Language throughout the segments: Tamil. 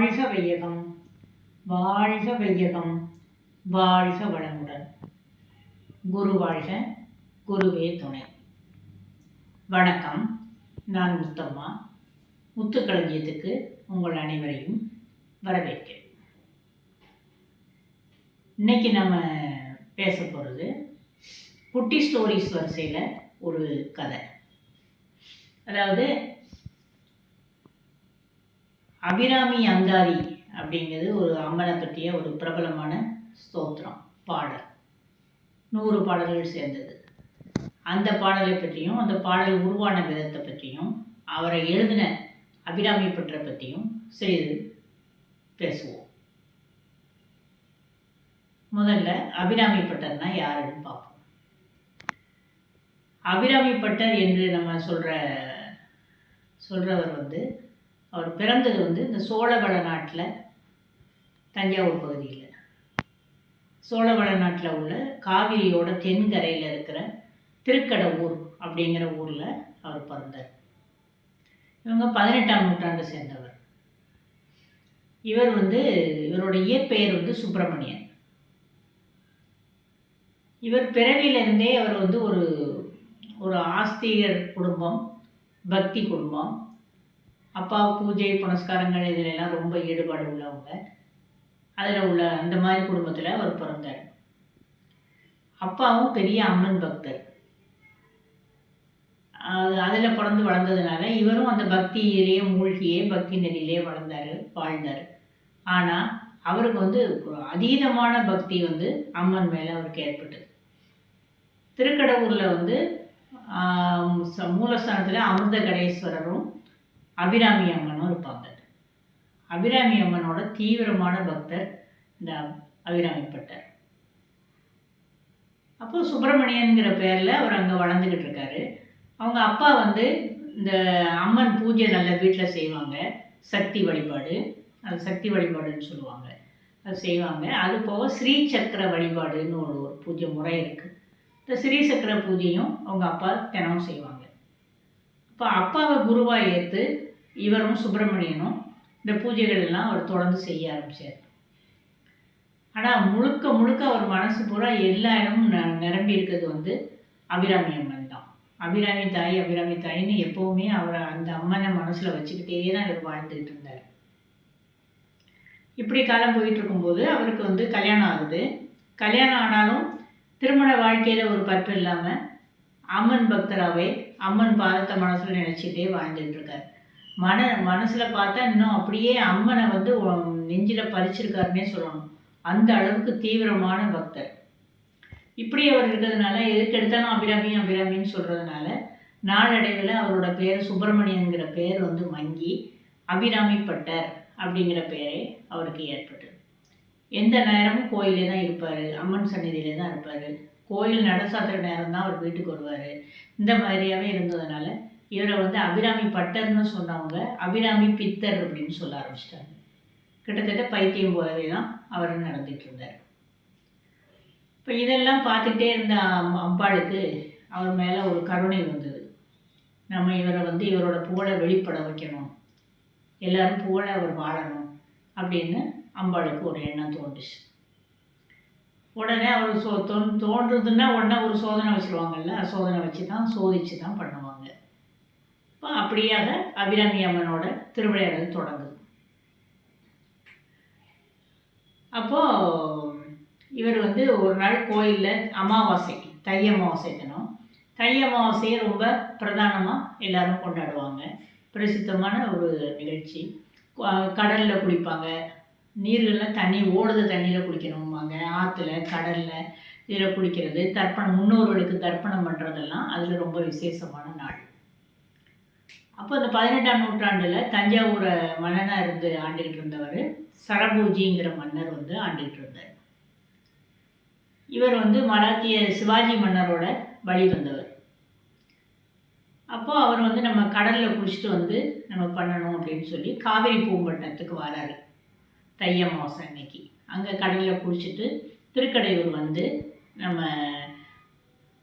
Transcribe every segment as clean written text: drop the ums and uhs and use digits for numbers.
வாழ்க வையகம், வாழ்க வையகம், வாழ்க வளமுடன். குரு வாழ்க, குருவே துணை. வணக்கம். நான் முத்தம்மா. முத்துக்களஞ்சியத்துக்கு உங்கள் அனைவரையும் வரவேற்கிறேன். இன்னைக்கு நம்ம பேச போகிறது குட்டி ஸ்டோரிஸ் வரிசையில் ஒரு கதை. அதாவது அபிராமி அந்தாரி அப்படிங்கிறது ஒரு அம்மனை பற்றிய ஒரு பிரபலமான ஸ்தோத்திரம், பாடல். 100 பாடல்கள் சேர்ந்தது. அந்த பாடலை பற்றியும் அந்த பாடல் உருவான விதத்தை பற்றியும் அவரை எழுதின அபிராமி பற்றை பற்றியும் சிறிது பேசுவோம். முதல்ல அபிராமி பட்டர்னா யாருன்னு பார்ப்போம். அபிராமி பட்டர் என்று நம்ம சொல்கிறவர் அவர் பிறந்தது இந்த சோழவள நாட்டில், தஞ்சாவூர் பகுதியில். சோழவள நாட்டில் உள்ள காவிரியோட தென்கரையில் இருக்கிற திருக்கடவூர் அப்படிங்கிற ஊரில் அவர் பிறந்தார். இவங்க 18ஆம் நூற்றாண்டை சேர்ந்தவர். இவரோட இயற்பெயர் சுப்பிரமணியன். இவர் பிறவியிலிருந்தே அவர் ஒரு ஆஸ்திகர் குடும்பம், பக்தி குடும்பம். அப்பா பூஜை புனஸ்காரங்கள் இதிலெல்லாம் ரொம்ப ஈடுபாடு உள்ளவங்க. அதில் உள்ள அந்த மாதிரி குடும்பத்தில் அவர் பிறந்தார். அப்பாவும் பெரிய அம்மன் பக்தர். அதில் பிறந்து வளர்ந்ததுனால இவரும் அந்த பக்தியிலேயே மூழ்கியே பக்தி நெறியிலே வாழ்ந்தார். ஆனால் அவருக்கு அதீதமான பக்தி அம்மன் மேலே அவருக்கு ஏற்பட்டது. திருக்கடவூரில் மூலஸ்தானத்தில் அமிர்த கடேஸ்வரரும் அபிராமி அம்மனும் இருப்பாங்க. அபிராமி அம்மனோட தீவிரமான பக்தர் இந்த அபிராமி பட்டர். அப்போது சுப்பிரமணியன்கிற பேரில் அவர் அங்கே வளர்ந்துக்கிட்டு இருக்காரு. அவங்க அப்பா இந்த அம்மன் பூஜை நல்ல வீட்டில் செய்வாங்க. சக்தி வழிபாடு, அது சக்தி வழிபாடுன்னு சொல்லுவாங்க, அது செய்வாங்க. அது போக ஸ்ரீசக்கர வழிபாடுன்னு ஒரு பூஜை முறை இருக்குது. இந்த ஸ்ரீசக்கர பூஜையும் அவங்க அப்பா தினமும் செய்வாங்க. இப்போ அப்பாவை குருவாக ஏற்று இவரும் சுப்பிரமணியனும் இந்த பூஜைகள் எல்லாம் அவர் தொடர்ந்து செய்ய ஆரம்பித்தார். ஆனால் முழுக்க அவர் மனசு பூரா எல்லா இடமும் நிரம்பி இருக்கிறது அபிராமி அம்மன் தான். அபிராமி தாயின்னு எப்போவுமே அவரை அந்த அம்மனை மனசில் வச்சுக்கிட்டே தான் இவர் வாழ்ந்துக்கிட்டு இருந்தார். இப்படி காலம் போயிட்டு இருக்கும்போது அவருக்கு கல்யாணம் ஆகுது. கல்யாணம் ஆனாலும் திருமண வாழ்க்கையில் ஒரு பற்று இல்லாமல் அம்மன் பக்தராகவே அம்மன் பாதத்தை மனசில் நினச்சிட்டே வாழ்ந்துட்டு இருக்கார். மனசில் பார்த்தா இன்னும் அப்படியே அம்மனை நெஞ்சில் பறிச்சிருக்காருன்னே சொல்லணும். அந்த அளவுக்கு தீவிரமான பக்தர். இப்படி அவர் இருக்கிறதுனால எதுக்கெடுத்தாலும் அபிராமின்னு சொல்கிறதுனால நாளடைவில் அவரோட பேர் சுப்பிரமணியன்கிற பேர் மங்கி அபிராமி பட்டர் அப்படிங்கிற பேரே அவருக்கு ஏற்பட்டது. எந்த நேரமும் கோயிலே தான் இருப்பார், அம்மன் சந்நிதியிலே தான் இருப்பார். கோயில் நட சாத்துற நேரம் தான் அவர் வீட்டுக்கு வருவார். இந்த மாதிரியாகவே இருந்ததுனால இவரை அபிராமி பட்டர்னு சொன்னவங்க அபிராமி பித்தர் அப்படின்னு சொல்ல ஆரம்பிச்சிட்டாங்க. கிட்டத்தட்ட பைத்தியம் போலவே தான் அவர் நடந்துகிட்டு இருந்தார். இப்போ இதெல்லாம் பார்த்துட்டே இருந்த அம்பாளுக்கு அவர் மேலே ஒரு கருணை வந்தது. நம்ம இவரை இவரோட புகழை வெளிப்பட வைக்கணும், எல்லாரும் புகழை அவர் வாழணும் அப்படின்னு அம்பாளுக்கு ஒரு எண்ணம் தோன்றுச்சு. உடனே அவர் தோன்றுறதுன்னா உடனே ஒரு சோதனை வச்சுருவாங்கல்ல, சோதனை சோதிச்சு தான் பண்ணுவாங்க. இப்போ அப்படியாக அபிராமி அம்மனோட திருவிளையாடல் தொடங்குது. அப்போது இவர் ஒரு நாள் கோயிலில் அமாவாசை, தை அமாவாசை தினம். தை அமாவாசையை ரொம்ப பிரதானமாக எல்லாரும் கொண்டாடுவாங்க. பிரசித்தமான ஒரு நிகழ்ச்சி. கடலில் குளிப்பாங்க. நீர்களில் தண்ணி ஓடுத தண்ணியில் குளிக்கணும்பாங்க. ஆற்றுல, கடலில் இதில் குளிக்கிறது, தர்ப்பணம், முன்னோர்களுக்கு தர்ப்பணம் பண்ணுறதெல்லாம் அதில் ரொம்ப விசேஷமான நாள். அப்போ அந்த 18ஆம் நூற்றாண்டில் தஞ்சாவூரை மன்னனாக இருந்து ஆண்டுகிட்டு இருந்தவர் சரபூஜிங்கிற மன்னர் ஆண்டுகிட்டு இருந்தார். இவர் மராத்திய சிவாஜி மன்னரோட வழி வந்தவர். அப்போது அவர் நம்ம கடலில் குளிச்சுட்டு நம்ம பண்ணணும் அப்படின்னு சொல்லி காவிரி பூம்பட்டினத்துக்கு வராரு தை அமாவாசை அன்னைக்கு. அங்கே கடலில் குளிச்சுட்டு திருக்கடையூர் நம்ம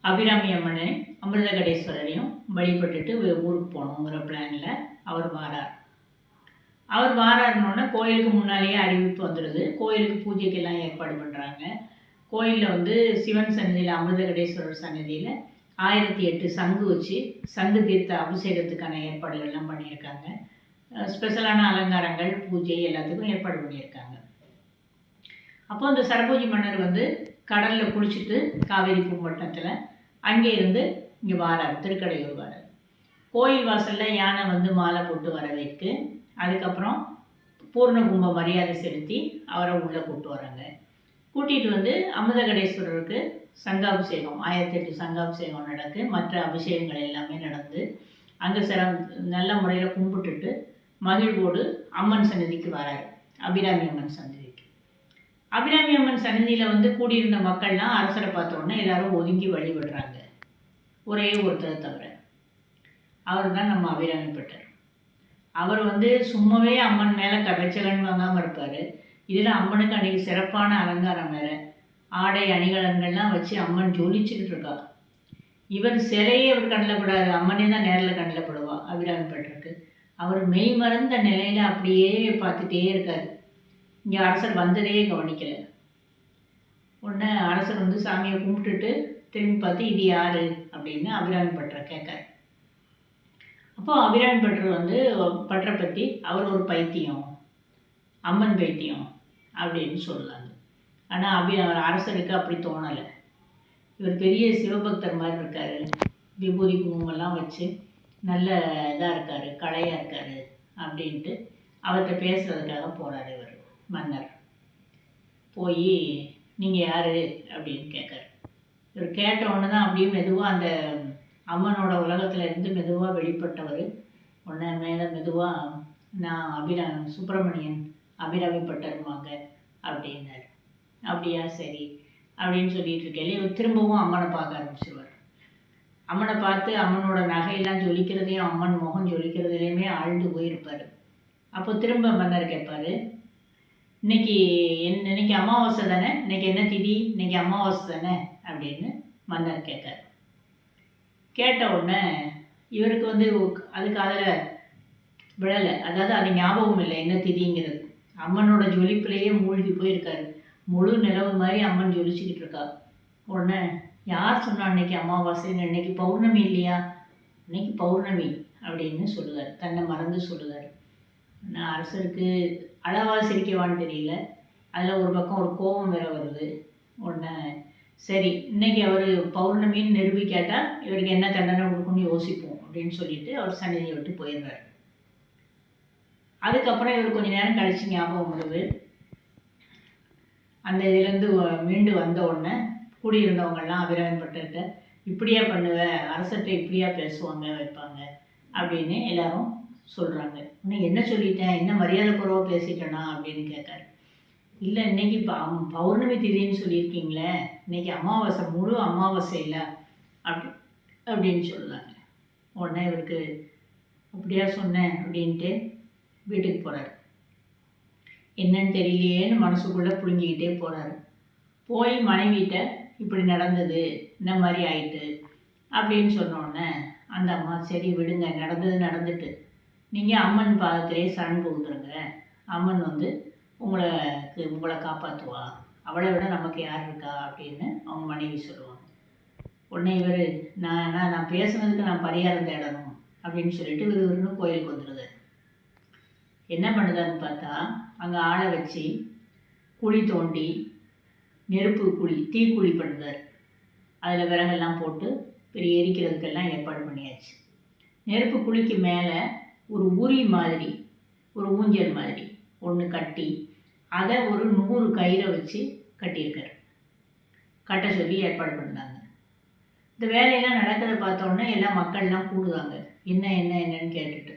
அபிராமி அம்மனை அமிர்த கடேஸ்வரரையும் வழிபட்டுட்டு ஊருக்கு போகணுங்கிற பிளானில் அவர் வரார். அவர் வாராருன்னொன்னே கோயிலுக்கு முன்னாலேயே அறிவிப்பு வந்துடுது. கோயிலுக்கு பூஜைக்கெல்லாம் ஏற்பாடு பண்ணுறாங்க. கோயிலில் வந்து சிவன் சன்னதியில் அமிர்தகடேஸ்வரர் சன்னதியில் 1008 சங்கு வச்சு சங்கு தீர்த்த அபிஷேகத்துக்கான ஏற்பாடுகள்லாம் பண்ணியிருக்காங்க. ஸ்பெஷலான அலங்காரங்கள் பூஜை எல்லாத்துக்கும் ஏற்பாடு பண்ணியிருக்காங்க. அப்போ அந்த சரபோஜி மன்னர் வந்து கடலில் குளிச்சுட்டு காவேரி பூம்பட்டினத்தில் அங்கே இருந்து இங்கே வாரார், திருக்கடையூர் வாரார். கோயில் வாசலில் யானை வந்து மாலை போட்டு வரவேற்கு, அதுக்கப்புறம் பூர்ண கும்ப மரியாதை செலுத்தி அவரை உள்ளே கூப்பிட்டு வராங்க. கூட்டிகிட்டு வந்து அமிர்தகடேஸ்வரருக்கு சங்காபிஷேகம் 1008 சங்காபிஷேகம் நடக்கு. மற்ற அபிஷேகங்கள் எல்லாமே நடந்து அங்கே நல்ல முறையில் கும்பிட்டுட்டு மகிழ்வோடு அம்மன் சன்னதிக்கு வராரு, அபிராமி அம்மன் சன்னதிக்கு. அபிராமி அம்மன் சன்னதியில் வந்து கூடியிருந்த மக்கள்லாம் அரசரை பார்த்தோன்னே எல்லாரும் ஒதுங்கி வழிபடுறாங்க, ஒரே ஒருத்தரை தவிர. அவர் தான் நம்ம அபிராமி பட்டர். அவர் வந்து சும்மாவே அம்மன் மேலே வெச்சகன் வாங்காமல் இருப்பார். இதில் அம்மனுக்கு அன்றைக்கி சிறப்பான அலங்காரம் வேறு, ஆடை அணிகலன்கள்லாம் வச்சு அம்மன் ஜொலிச்சுக்கிட்டு இருக்கா. இவர் சிலையே அவர் கண்ணில் படாது, அம்மனே தான் நேரில் கண்ணில் படுவா அபிராமி பட்டருக்கு. அவர் மெய் மறந்த நிலையில் அப்படியே பார்த்துட்டே இருக்கார். இங்கே அரசர் வந்ததே கவனிக்கலை. உடனே அரசர் வந்து சாமியை கும்பிட்டுட்டு திரும்பி பார்த்து இது யார் அப்படின்னு அபிராமி பட்டரை கேட்கார். அப்போ அபிராமி பட்டர் வந்து பட்டரை பற்றி அவர் ஒரு பைத்தியம், அம்மன் பைத்தியம் அப்படின்னு சொல்லலாங்க. ஆனால் அரசருக்கு அப்படி தோணலை. இவர் பெரிய சிவபக்தர் மாதிரி இருக்கார், விபூதி குங்குமெல்லாம் வச்சு நல்ல இதாக இருக்கார், கலையாக இருக்கார் அப்படின்ட்டு அவர்கிட்ட பேசுகிறதுக்காக போகிறார் இவர் மன்னர். போய் நீங்கள் யார் அப்படின்னு கேட்கார். இவர் கேட்ட உடனே தான் அப்படியே மெதுவாக அந்த அம்மனோட உலகத்தில் இருந்து மெதுவாக வெளிப்பட்டவர். உடனே மேலே மெதுவாக நான் சுப்பிரமணியன் அபிராமி பட்டருமாங்க அப்படின்னாரு. அப்படியா சரி அப்படின்னு சொல்லிட்டு இருக்கேன். இவர் திரும்பவும் அம்மனை பார்க்க ஆரம்பிச்சிருவார். அம்மனை பார்த்து அம்மனோட நகையெல்லாம் ஜொலிக்கிறதையும் அம்மன் முகம் ஜொலிக்கிறதுலையுமே ஆழ்ந்து போயிருப்பார். அப்போ திரும்ப மன்னர் கேட்பார், இன்னைக்கு அமாவாசை தானே, இன்னைக்கு என்ன திதி, இன்னைக்கு அமாவாசை தானே அப்படின்னு மன்னர் கேட்கார். கேட்ட உடனே இவருக்கு வந்து அதுக்கு அதில் விழலை, அதாவது அது ஞாபகம் இல்லை என்ன திதிங்கிறது. அம்மனோட ஜொலிப்பிலேயே மூழ்கி போயிருக்காரு. முழு நிலவு மாதிரி அம்மன் ஜொலிச்சுக்கிட்டு இருக்கா. உடனே யார் சொன்னா அன்னைக்கு அமாவாசைன்னு, இன்னைக்கு பௌர்ணமி இல்லையா, இன்னைக்கு பௌர்ணமி அப்படின்னு சொல்லுவார், தன்னை மறந்து சொல்லுவார். ஆனால் அரசருக்கு அளவா சிரிக்கவான்னு தெரியல, அதில் ஒரு பக்கம் ஒரு கோபம் வேற வருது. உடனே சரி இன்னைக்கு அவர் பௌர்ணமின்னு நிரூபிக்காட்டால் இவருக்கு என்ன தண்டனை கொடுக்குன்னு யோசிப்போம் அப்படின்னு சொல்லிட்டு அவர் சன்னதியை விட்டு போயிடுறார். அதுக்கப்புறம் இவர் கொஞ்ச நேரம் கழிச்சு ஞாபகம் வருது. அந்த இதுலேருந்து மீண்டு வந்த உடனே கூடியிருந்தவங்கெல்லாம் அபிராமி பட்டர்கிட்ட இப்படியா பண்ணுவ, அரசர்கிட்ட இப்படியா பேசுவாங்க வைப்பாங்க அப்படின்னு எல்லாரும் சொல்கிறாங்க. இன்னும் என்ன சொல்லிட்டேன், என்ன மரியாதை குறைவாக பேசிட்டேனா அப்படின்னு கேட்காரு. இல்லை இன்னைக்கு பௌர்ணமி திதின்னு சொல்லியிருக்கீங்களே, இன்னைக்கு அமாவாசை, முழு அமாவாசை இல்லை அப்படின்னு சொல்லுவாங்க. உடனே இவருக்கு அப்படியா சொன்னேன் அப்படின்ட்டு வீட்டுக்கு போகிறார். என்னன்னு தெரியலையேன்னு மனசுக்குள்ளே புழுங்கிக்கிட்டே போகிறாரு. போய் மனைவிட்ட இப்படி நடந்தது, இந்த மாதிரி ஆயிட்டு அப்படின்னு சொன்னோடனே அந்த அம்மா சரி விடுங்க, நடந்தது நடந்துட்டு, நீங்கள் அம்மன் பாதத்திலே சரண் புகுந்துருங்க, அம்மன் வந்து உங்களை காப்பாற்றுவா, அவளை விட நமக்கு யார் இருக்கா அப்படின்னு அவங்க மனைவி சொல்லுவாங்க. உடனே இவர் நான் பேசுனதுக்கு நான் பரிகாரம் தேடணும் அப்படின்னு சொல்லிட்டு இவர் கோயிலுக்கு வந்துடுது. என்ன பண்ணுதான்னு பார்த்தா அங்கே ஆளை வச்சு குழி தோண்டி தீக்குழி பண்ணுறார். அதில் விறகெல்லாம் போட்டு பெரிய எரிக்கிறதுக்கெல்லாம் ஏற்பாடு பண்ணியாச்சு. நெருப்பு குழிக்கு மேலே ஒரு உரி மாதிரி, ஒரு ஊஞ்சல் மாதிரி ஒன்று கட்டி அதை ஒரு 100 கயிறை வச்சு கட்டியிருக்கார். கட்ட சொல்லி ஏற்பாடு பண்ணாங்க. இந்த வேலையெல்லாம் நடக்கிறத பார்த்தோன்னே எல்லாம் மக்கள்லாம் கூடுவாங்க, என்னன்னு கேட்டுட்டு.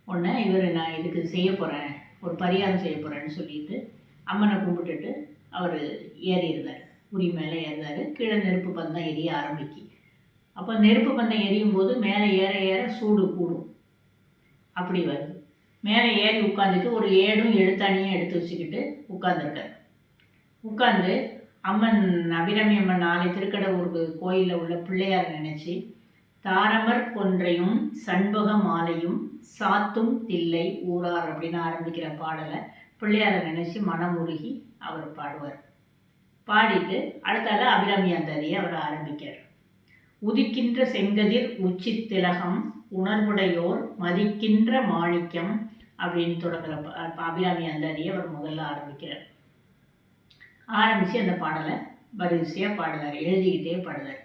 உடனே இவர் நான் இதுக்கு செய்ய போகிறேன், ஒரு பரிகாரம் செய்ய போகிறேன்னு சொல்லிட்டு அம்மனை கும்பிட்டுட்டு அவர் ஏறிடுறார், உரி மேலே ஏறுறாரு. கீழே நெருப்பு பந்தம் எரிய ஆரம்பிக்கு. அப்போ நெருப்பு பந்தம் எரியும் போது மேலே ஏற ஏற சூடு கூடும். அப்படி வருது. மேலே ஏறி உட்காந்துட்டு ஒரு ஏடும் எழுத்தாணியும் எடுத்து வச்சுக்கிட்டு உட்காந்துருக்கார். உட்காந்து அம்மன் அபிராமி அம்மன் 4 திருக்கடவுருக்கு கோயிலில் உள்ள பிள்ளையார் நினச்சி தாரமர் கொன்றையும் சண்பக மாலையும் சாத்தும் தில்லை ஊரார் அப்படின்னு ஆரம்பிக்கிற பாடலை பிள்ளையாரை நினச்சி மனமுருகி அவர் பாடுவார். பாடிட்டு அடுத்தால அபிராமி அந்தாதியை அவர் ஆரம்பிக்கிறார். உதிக்கின்ற செங்கதிர் உச்சி திலகம் உணர்வுடையோர் மதிக்கின்ற மாணிக்கம் அப்படின்னு தொடங்குற அபிராமி அந்தாதியை அவர் முதல்ல ஆரம்பிக்கிறார். ஆரம்பித்து அந்த பாடலை வரிசையாக பாடுறார், எழுதிக்கிட்டே பாடுறார்.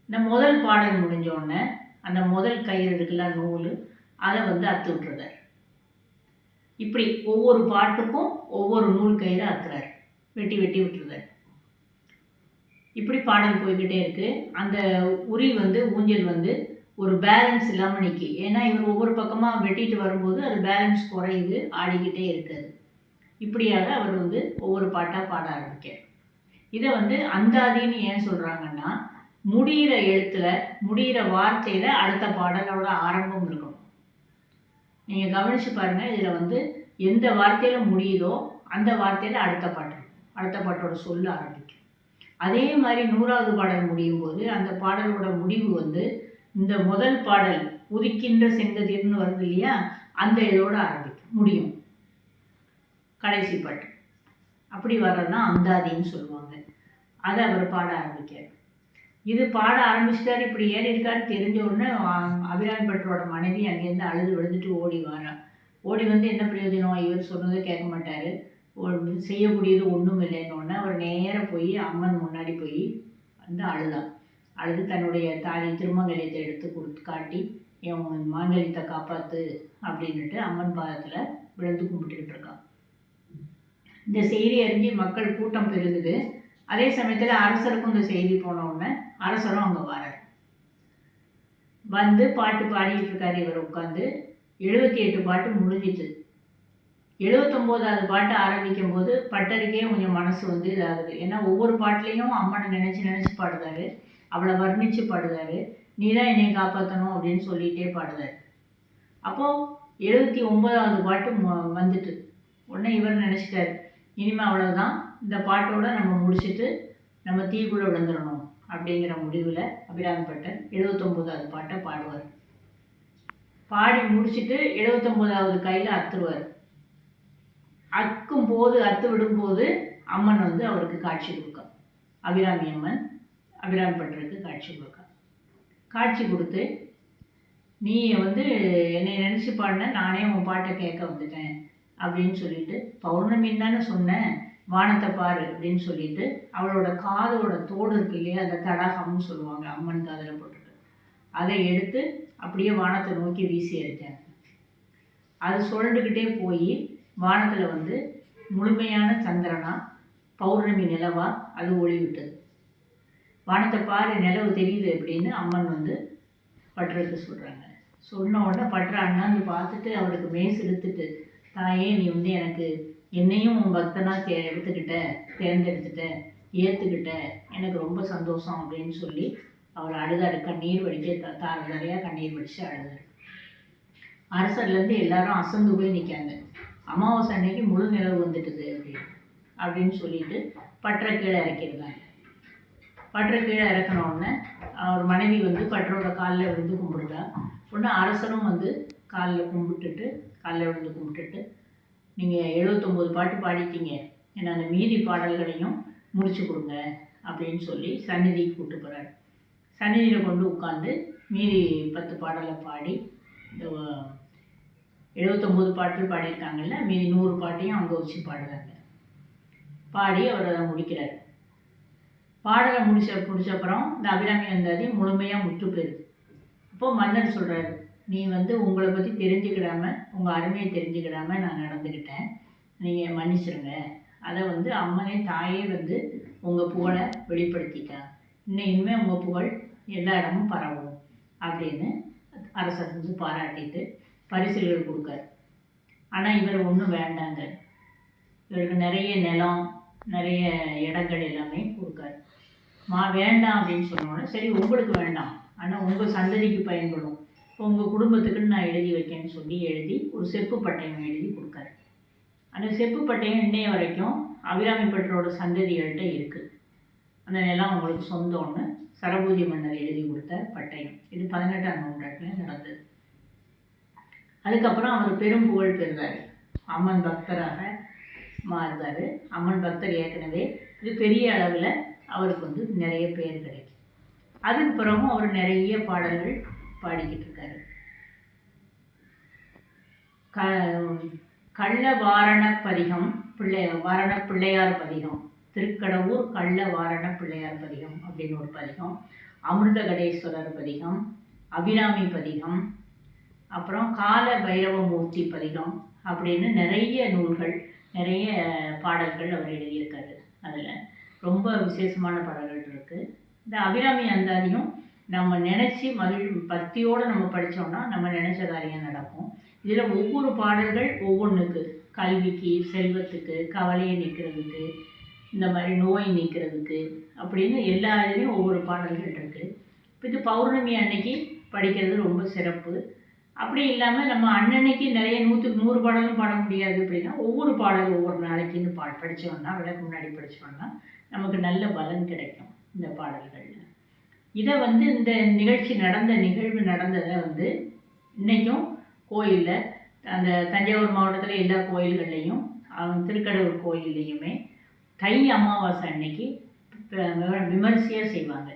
இந்த முதல் பாடல் முடிஞ்சோடனே அந்த முதல் கயிறு இருக்குல்ல நூல், அதை அத்து விட்டுறார். இப்படி ஒவ்வொரு பாட்டுக்கும் ஒவ்வொரு நூல் கயிறு அத்துறார், வெட்டி வெட்டி விட்டுறார். இப்படி பாடல் போய்கிட்டே இருக்குது. அந்த உரி ஊஞ்சல் ஒரு பேலன்ஸ் இல்லாமல் நிற்கி. ஏன்னா இவர் ஒவ்வொரு பக்கமாக வெட்டிட்டு வரும்போது அது பேலன்ஸ் குறையுது, ஆடிக்கிட்டே இருக்காது. இப்படியாக அவர் ஒவ்வொரு பாட்டாக பாட ஆரம்பிக்கார். இதை அந்தாதின்னு ஏன் சொல்கிறாங்கன்னா, முடிகிற எழுத்தில் முடிகிற வார்த்தையில் அடுத்த பாடலோட ஆரம்பம் இருக்கணும். நீங்கள் கவனித்து பாருங்கள், இதில் எந்த வார்த்தையில் முடியுதோ அந்த வார்த்தையில் அடுத்த பாட்டோட சொல்ல ஆரம்பிக்கும். அதே மாதிரி 100வது பாடல் முடியும் போது அந்த பாடலோட முடிவு இந்த முதல் பாடல் உதிக்கின்ற செங்கதிர்னு வருது இல்லையா, அந்த இதோட ஆரம்பிக்கும், முடியும் கடைசி பாட்டு. அப்படி வர்றதுதான் அந்தாதின்னு சொல்லுவாங்க. அதை அவர் பாட ஆரம்பிக்கார். இது பாட ஆரம்பிச்சிட்டார். இப்படி ஏறி இருக்காரு தெரிஞ்ச உடனே அபிராமி பட்டரோட மனைவி அங்கேருந்து அழுது விழுந்துட்டு ஓடி வாரா. ஓடி என்ன பிரயோஜனம், இவர் சொன்னதை கேட்க மாட்டார், செய்யக்கூடியது ஒன்றும் இல்லைன்னொன்னே அவர் நேராக போய் அம்மன் முன்னாடி போய் அழுது தன்னுடைய தாலி திருமங்கலியத்தை எடுத்து காட்டி, என் மாங்கலியத்தை காப்பாற்று அப்படின்ட்டு அம்மன் பாதத்தில் விழுந்து கும்பிட்டுக்கிட்டு இருக்கான். இந்த செய்தி அறிஞ்சு மக்கள் கூட்டம் பெருகுது. அதே சமயத்தில் அரசருக்கும் இந்த செய்தி போனவுடனே அரசரும் அங்கே வரார். பாட்டு பாடிக்கிட்டு இருக்காரு. இவர் உட்காந்து 78 பாட்டு முடிஞ்சிச்சு. 79வது பாட்டு ஆரம்பிக்கும் போது பட்டருக்கே கொஞ்சம் மனசு இதாகுது. ஏன்னா ஒவ்வொரு பாட்டுலேயும் அம்மனை நினச்சி பாடுறாரு, அவளை வர்ணித்து பாடுறாரு, நீ தான் என்னை காப்பாற்றணும் அப்படின்னு சொல்லிகிட்டே பாடுறாரு. அப்போது 79வது பாட்டு வந்துட்டு உடனே இவர் நினச்சிட்டாரு, இனிமேல் அவ்வளோதான், இந்த பாட்டோட நம்ம முடிச்சுட்டு நம்ம தீக்குள்ளே விழுந்துடணும் அப்படிங்கிற முடிவில் அபிராமி பட்டர் 79வது பாட்டை பாடுவார். பாடி முடிச்சுட்டு 79வது கையில் அத்துருவார். அத்து விடும்போது அம்மன் அவருக்கு காட்சி கொடுக்க, அபிராமி அம்மன் அபிராமி பட்டருக்கு காட்சி கொடுக்க. காட்சி கொடுத்து, நீ என்னை நினச்சி பாடின, நானே உன் பாட்டை கேட்க வந்துட்டேன் அப்படின்னு சொல்லிட்டு, பௌர்ணமின்னு தானே சொன்னேன், வானத்தை பாரு அப்படின்னு சொல்லிட்டு அவளோட காதோட தோடு இருக்கு இல்லையா, அந்த தடாகம்னு சொல்லுவாங்க, அம்மன் காதில் போட்டுருக்கு, அதை எடுத்து அப்படியே வானத்தை நோக்கி வீசி எறிஞ்சாங்க. அது சொல்லிக்கிட்டே போய் வானத்தில் முழுமையான சந்திரனா பௌர்ணமி நிலவா அது ஒளி விட்டது. வானத்தை பாரு, நிலவு தெரியுது அப்படின்னு அம்மன் பட்டருக்கு சொல்கிறாங்க. சொன்ன உடனே பட்டரை அண்ணாந்து பார்த்துட்டு அவளுக்கு மேஸ் இழுத்துட்டு, தாயே நீ எனக்கு என்னையும் உன் பக்தனாக தேர்ந்தெடுத்துட்ட, ஏற்றுக்கிட்ட, எனக்கு ரொம்ப சந்தோஷம் அப்படின்னு சொல்லி அவர் அழுதாரு. கண்ணீர் வடிக்க நிறையா கண்ணீர் வடித்து அழுதாரு. அரசர்லேருந்து எல்லாரும் அசந்து போய் நிற்காங்க. அமாவாசை அன்னைக்கு முழு நிலவு வந்துட்டுது அப்படின்னு சொல்லிட்டு பட்டரை கீழே இறக்கிடுறாங்க. பட்டரை கீழே இறக்கணுன்னே அவர் மனைவி பட்டரோட காலில் கும்பிடுதா. உடனே அரசரும் காலில் விழுந்து கும்பிட்டுட்டு, நீங்கள் 79 பாட்டு பாடிட்டீங்க, ஏன்னா அந்த மீதி பாடல்களையும் முடிச்சு கொடுங்க அப்படின்னு சொல்லி சந்நிதிக்கு கூப்பிட்டு போகிறார். சந்நிதியில் கொண்டு உட்காந்து மீதி 10 பாடலை பாடி, இந்த 79 பாட்டு பாடியிருக்காங்கல்ல, மீதி 100 பாட்டையும் அங்கே வச்சு பாடுறாங்க. பாடி அவர் அதை முடிக்கிறார். பாடலை முடிச்சப்புறம் இந்த அபிராமி அந்தாதி முழுமையாக முற்று போயிடுது. அப்போது மன்னர் சொல்கிறாரு, நீ உங்களை பற்றி தெரிஞ்சுக்கிடாமல், உங்கள் அருமையை தெரிஞ்சுக்கிடாமல் நான் நடந்துக்கிட்டேன், நீங்கள் மன்னிச்சிருங்க. அதை அம்மனே தாயே உங்கள் புகழை வெளிப்படுத்திட்டேன், இனிமேல் உங்கள் புகழ் எல்லா இடமும் பரவும் அப்படின்னு அரசர் பாராட்டிட்டு பரிசுகள் கொடுக்கார். ஆனால் இவர் ஒன்றும் வேண்டாங்க, இவருக்கு நிறைய நிலம், நிறைய இடங்கள் எல்லாமே கொடுக்காரு. வேண்டாம் அப்படின்னு சொன்னோன்னே, சரி உங்களுக்கு வேண்டாம், ஆனால் உங்கள் சந்ததிக்கு பயன்படும், உங்கள் குடும்பத்துக்குன்னு நான் எழுதி வைக்கேன்னு சொல்லி எழுதி ஒரு செப்பு பட்டயம் எழுதி கொடுக்காரு. அந்த செப்பு பட்டயம் இன்னைய வரைக்கும் அபிராமி பட்டரோட சந்ததிகள்கிட்ட இருக்குது. அந்த நிலம் உங்களுக்கு சொந்தம்னு சரபோஜி மன்னர் எழுதி கொடுத்த பட்டயம். இது 18ஆம் நூற்றாண்டில் நடந்தது. அதுக்கப்புறம் அவர் பெரும் புகழ் பெறுவார், அம்மன் பக்தராக மாறுவார். அம்மன் பக்தர் ஏற்கனவே இது பெரிய அளவில் அவருக்கு வந்து நிறைய பேர் கிடைக்கும். அதுக்கு பிறகும் அவர் நிறைய பாடல்கள் பாடிக்கிட்டு இருக்காரு. கள்ள வாரண பதிகம், வாரண பிள்ளையார் பதிகம், திருக்கடவுர் கள்ள வாரண பிள்ளையார் பதிகம் அப்படின்னு ஒரு பதிகம், அமிர்தகடேஸ்வரர் பதிகம், அபிராமி பதிகம், அப்புறம் கால பைரவமூர்த்தி பதிகம் அப்படின்னு நிறைய நூல்கள், நிறைய பாடல்கள் அவர் எழுதியிருக்காரு. அதில் ரொம்ப விசேஷமான பாடல்கள் இருக்குது. இந்த அபிராமி அந்தாதியும் நம்ம நினச்சி பக்தியோடு நம்ம படித்தோம்னா நம்ம நினச்ச காரியம் நடக்கும். இதில் ஒவ்வொரு பாடல்கள் ஒவ்வொன்றுக்கு, கல்விக்கு, செல்வத்துக்கு, கவலையை நீக்கிறதுக்கு, இந்த மாதிரி நோய் நீக்கிறதுக்கு அப்படின்னு எல்லா இதுலேயும் ஒவ்வொரு பாடல்கள் இருக்குது. இப்போ இது பௌர்ணமி அன்னைக்கு படிக்கிறது ரொம்ப சிறப்பு. அப்படி இல்லாமல் நம்ம அன்னன்னைக்கு நிறைய 100 பாடலும் பாட முடியாது அப்படின்னா ஒவ்வொரு பாடல் ஒவ்வொரு நாளைக்குன்னு படித்தோம்னா, விளக்கு முன்னாடி படித்தோம்னா நமக்கு நல்ல பலன் கிடைக்கும் இந்த பாடல்களில். இதை வந்து இந்த நிகழ்வு நடந்ததை வந்து இன்றைக்கும் கோயிலில், அந்த தஞ்சாவூர் மாவட்டத்தில் எல்லா கோயில்கள்லேயும், திருக்கடவுர் கோயில்லையுமே தை அமாவாசை அன்னைக்கு விமர்சையாக செய்வாங்க.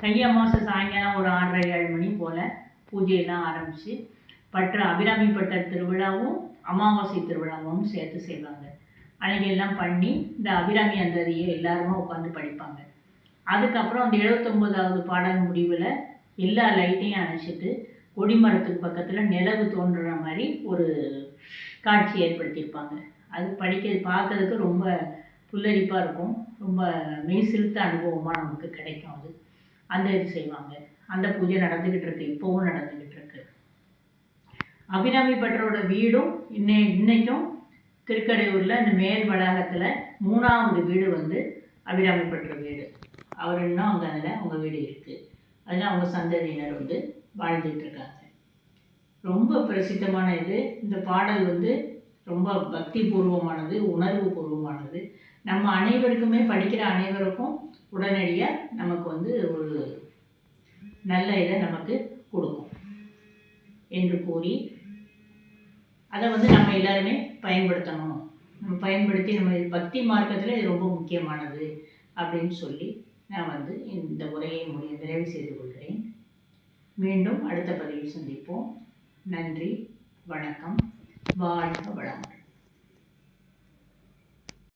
தை அமாவாசை சாயங்காலம் ஒரு 6:30-7 மணி போல் பூஜையெல்லாம் ஆரம்பித்து அபிராமி பட்டர் திருவிழாவும் அமாவாசை திருவிழாவும் சேர்த்து செய்வாங்க. அன்னைக்கெல்லாம் பண்ணி இந்த அபிராமி அந்தாதியை எல்லாருமே உட்காந்து படிப்பாங்க. அதுக்கப்புறம் அந்த 79வது பாடல் முடிவில் எல்லா லைட்டையும் அணைச்சிட்டு கொடிமரத்துக்கு பக்கத்தில் நிலவு தோன்றுற மாதிரி ஒரு காட்சி ஏற்படுத்தியிருப்பாங்க. அது பார்க்கறதுக்கு ரொம்ப புல்லரிப்பாக இருக்கும். ரொம்ப மெய்சிலுத்த அனுபவமாக நமக்கு கிடைக்கும். அந்த இது செய்வாங்க. அந்த பூஜை நடந்துக்கிட்டு இருக்கு, இப்போவும் நடந்துக்கிட்டு இருக்கு. அபிராமி பட்டரோட வீடும் இன்னைக்கும் திருக்கடையூரில் இந்த மேல் வளாகத்தில் 3வது வீடு வந்து அபிராமி பட்டர் வீடு. அவர் இன்னும் அதில் அவங்க வீடு இருக்குது. அதில் அவங்க சந்ததியினர் வந்து வாழ்ந்துட்டு இருக்காங்க. ரொம்ப பிரசித்தமான இது. இந்த பாடல் வந்து ரொம்ப பக்தி பூர்வமானது, உணர்வு பூர்வமானது. நம்ம அனைவருக்குமே, படிக்கிற அனைவருக்கும் உடனடியாக நமக்கு வந்து ஒரு நல்ல இதை நமக்கு கொடுக்கும் என்று கூறி, அதை வந்து நம்ம எல்லாருமே பயன்படுத்தணும். நம்ம பயன்படுத்தி நம்ம பக்தி மார்க்கத்தில் இது ரொம்ப முக்கியமானது அப்படின்னு சொல்லி நான் வந்து இந்த உரையை நிறைவு செய்து கொள்கிறேன். மீண்டும் அடுத்த பதிவில் சந்திப்போம். நன்றி, வணக்கம், வாழ்க வளமுடன்.